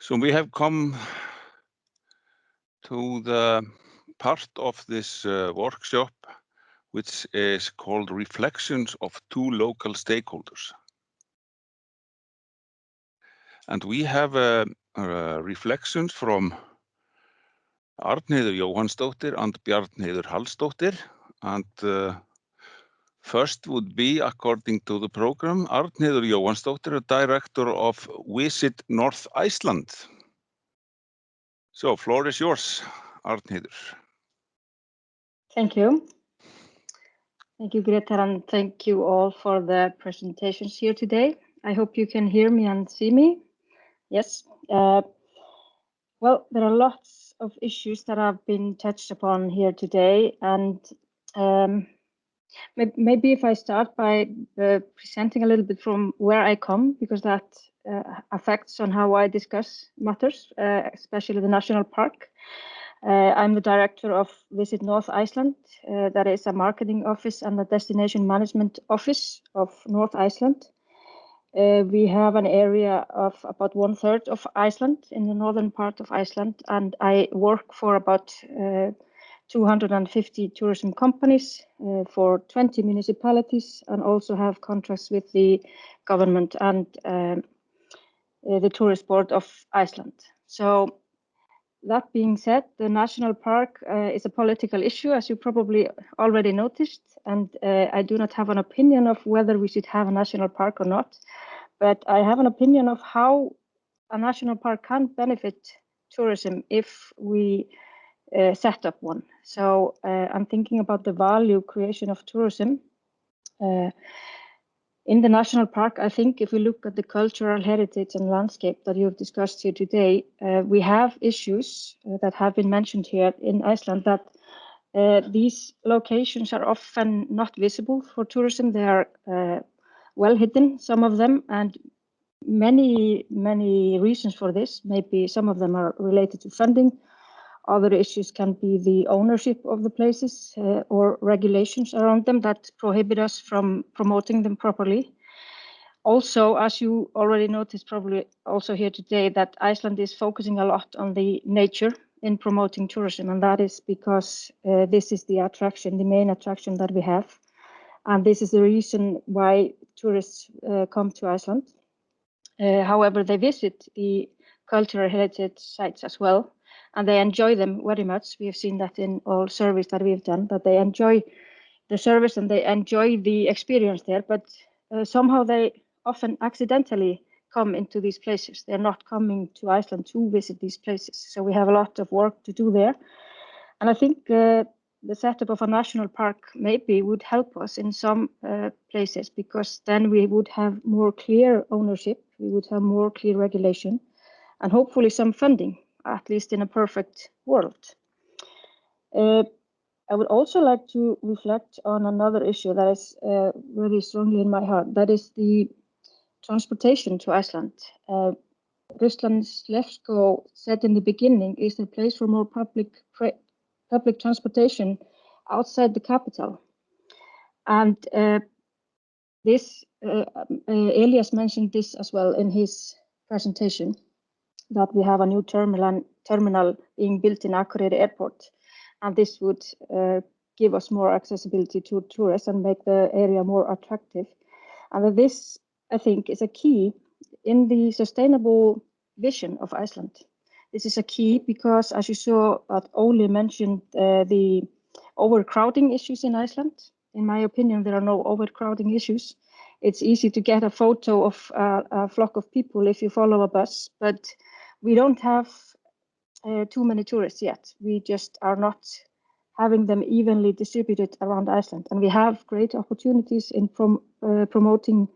So we have come to the part of this workshop, which is called Reflections of Two Local Stakeholders. And we have reflections from Arnheiður Jóhannsdóttir and Bjarnheiður Hallsdóttir. And first would be, according to the program, Arnheiður Jóhannsdóttir, Director of Visit North Iceland. So, floor is yours, Arnheiður. Thank you. Thank you, Greta, and thank you all for the presentations here today. I hope you can hear me and see me. Yes. Well, there are lots of issues that have been touched upon here today, and maybe if I start by presenting a little bit from where I come, because that affects on how I discuss matters, especially the national park. I'm the director of Visit North Iceland. That is a marketing office and a destination management office of North Iceland. We have an area of about 1/3 of Iceland, in the northern part of Iceland, and I work for about 250 tourism companies for 20 municipalities, and also have contracts with the government and the Tourist Board of Iceland. So that being said, the national park is a political issue, as you probably already noticed, and I do not have an opinion of whether we should have a national park or not, but I have an opinion of how a national park can benefit tourism if we set up one. So I'm thinking about the value creation of tourism. In the national park, I think if we look at the cultural heritage and landscape that you've discussed here today, we have issues that have been mentioned here in Iceland, that these locations are often not visible for tourism. They are well hidden, some of them, and many reasons for this. Maybe some of them are related to funding. Other issues can be the ownership of the places or regulations around them that prohibit us from promoting them properly. Also, as you already noticed probably also here today, that Iceland is focusing a lot on the nature in promoting tourism, and that is because this is the attraction, the main attraction that we have. And this is the reason why tourists come to Iceland. However, they visit the cultural heritage sites as well, and they enjoy them very much. We have seen that in all surveys that we've done, that they enjoy the service and they enjoy the experience there, but somehow they often accidentally come into these places. They're not coming to Iceland to visit these places. So we have a lot of work to do there. And I think the setup of a national park maybe would help us in some places, because then we would have more clear ownership, we would have more clear regulation, and hopefully some funding, at least in a perfect world. I would also like to reflect on another issue that is really strongly in my heart. That is the transportation to Iceland. Ruslan Slevsko said in the beginning, is there a place for more public transportation outside the capital? And this Elias mentioned this as well in his presentation, that we have a new terminal being built in Akureyri Airport, and this would give us more accessibility to tourists and make the area more attractive. And this, I think, is a key in the sustainable vision of Iceland. This is a key because, as you saw, Ole mentioned the overcrowding issues in Iceland. In my opinion, there are no overcrowding issues. It's easy to get a photo of a flock of people if you follow a bus, but we don't have too many tourists yet. We just are not having them evenly distributed around Iceland. And we have great opportunities in promoting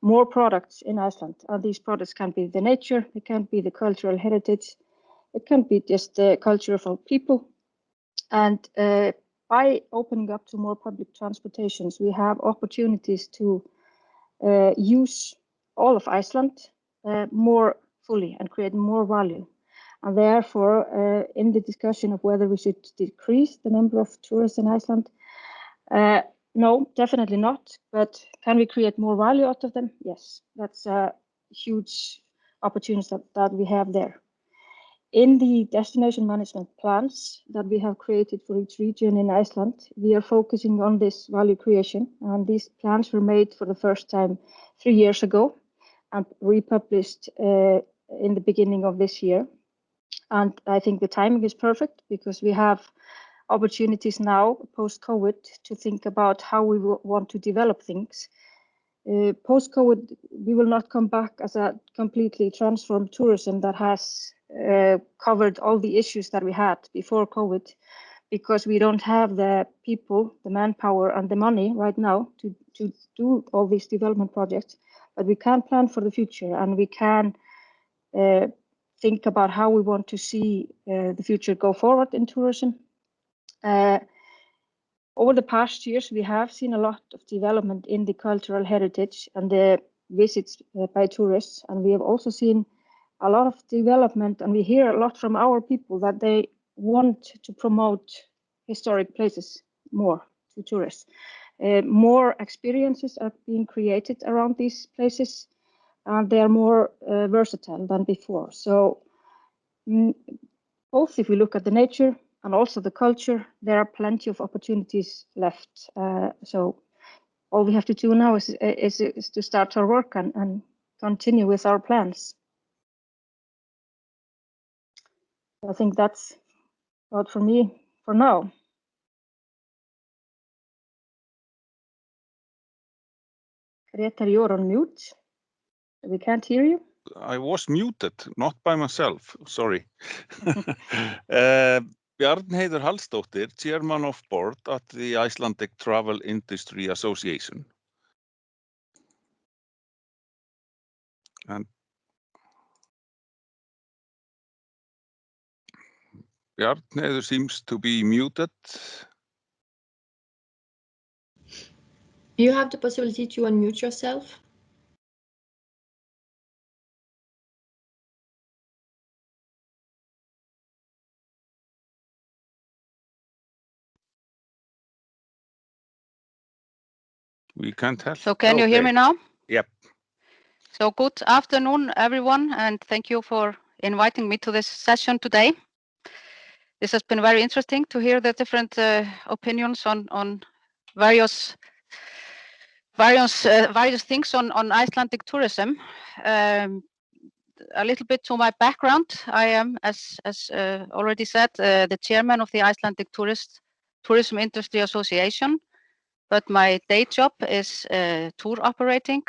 more products in Iceland. And these products can be the nature, it can be the cultural heritage, it can be just the culture of our people. And by opening up to more public transportations, we have opportunities to use all of Iceland more fully and create more value. And therefore, in the discussion of whether we should decrease the number of tourists in Iceland, no, definitely not. But can we create more value out of them? Yes, that's a huge opportunity that we have there. In the destination management plans that we have created for each region in Iceland, we are focusing on this value creation, and these plans were made for the first time 3 years ago and republished in the beginning of this year. And I think the timing is perfect because we have opportunities now post-COVID to think about how we want to develop things. Post-COVID, we will not come back as a completely transformed tourism that has covered all the issues that we had before COVID, because we don't have the people, the manpower, and the money right now to do all these development projects. But we can plan for the future, and we can think about how we want to see the future go forward in tourism. Over the past years, we have seen a lot of development in the cultural heritage and the visits by tourists. And we have also seen a lot of development, and we hear a lot from our people that they want to promote historic places more to tourists. More experiences are being created around these places, and they are more versatile than before. So both if we look at the nature and also the culture, there are plenty of opportunities left. So all we have to do now is to start our work and continue with our plans. I think that's about for me for now. Greta, you're on mute. We can't hear you. I was muted, not by myself, sorry. Bjarnheiður Hallsdóttir, Chairman of Board at the Icelandic Travel Industry Association. And Bjarnheiður seems to be muted. You have the possibility to unmute yourself. We can't help. So can you hear me now? Yep. So good afternoon, everyone, and thank you for inviting me to this session today. This has been very interesting to hear the different opinions on various things on Icelandic tourism. A little bit to my background. I am, as already said, the chairman of the Icelandic Tourism Industry Association. But my day job is tour operating,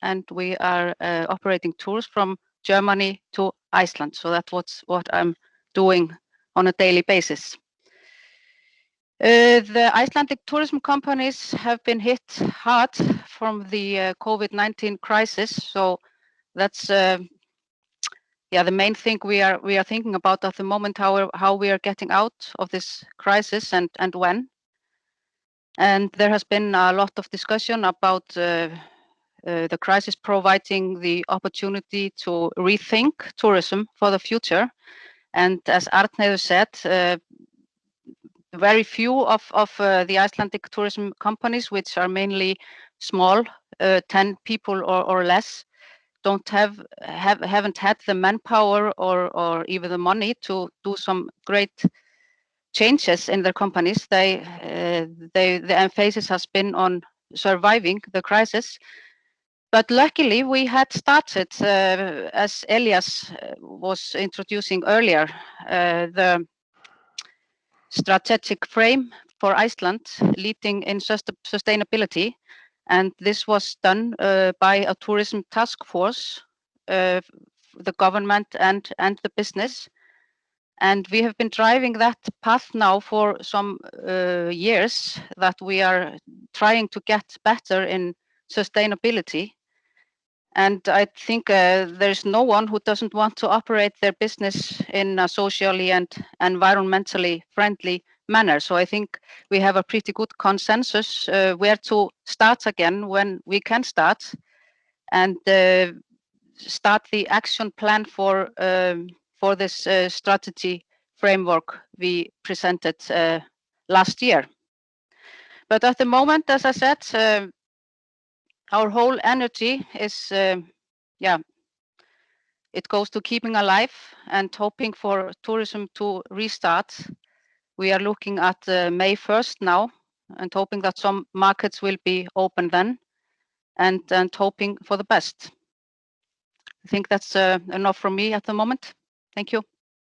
and we are operating tours from Germany to Iceland. So that's what I'm doing on a daily basis. The Icelandic tourism companies have been hit hard from the COVID-19 crisis. So that's the main thing we are thinking about at the moment, how we are getting out of this crisis and when. And there has been a lot of discussion about the crisis providing the opportunity to rethink tourism for the future. And as Arnheiður said, very few of the Icelandic tourism companies, which are mainly small, 10 people or less, haven't had the manpower or even the money to do some great changes in their companies. The emphasis has been on surviving the crisis. But luckily, we had started, as Elias was introducing earlier, the strategic frame for Iceland leading in sustainability. And this was done by a tourism task force, the government and the business. And we have been driving that path now for some years, that we are trying to get better in sustainability. And I think there's no one who doesn't want to operate their business in a socially and environmentally friendly manner. So I think we have a pretty good consensus where to start again when we can start, and start the action plan for this strategy framework we presented last year. But at the moment, as I said, our whole energy is it goes to keeping alive and hoping for tourism to restart. We are looking at May 1st now and hoping that some markets will be open then and hoping for the best. I think that's enough from me at the moment. Thank you.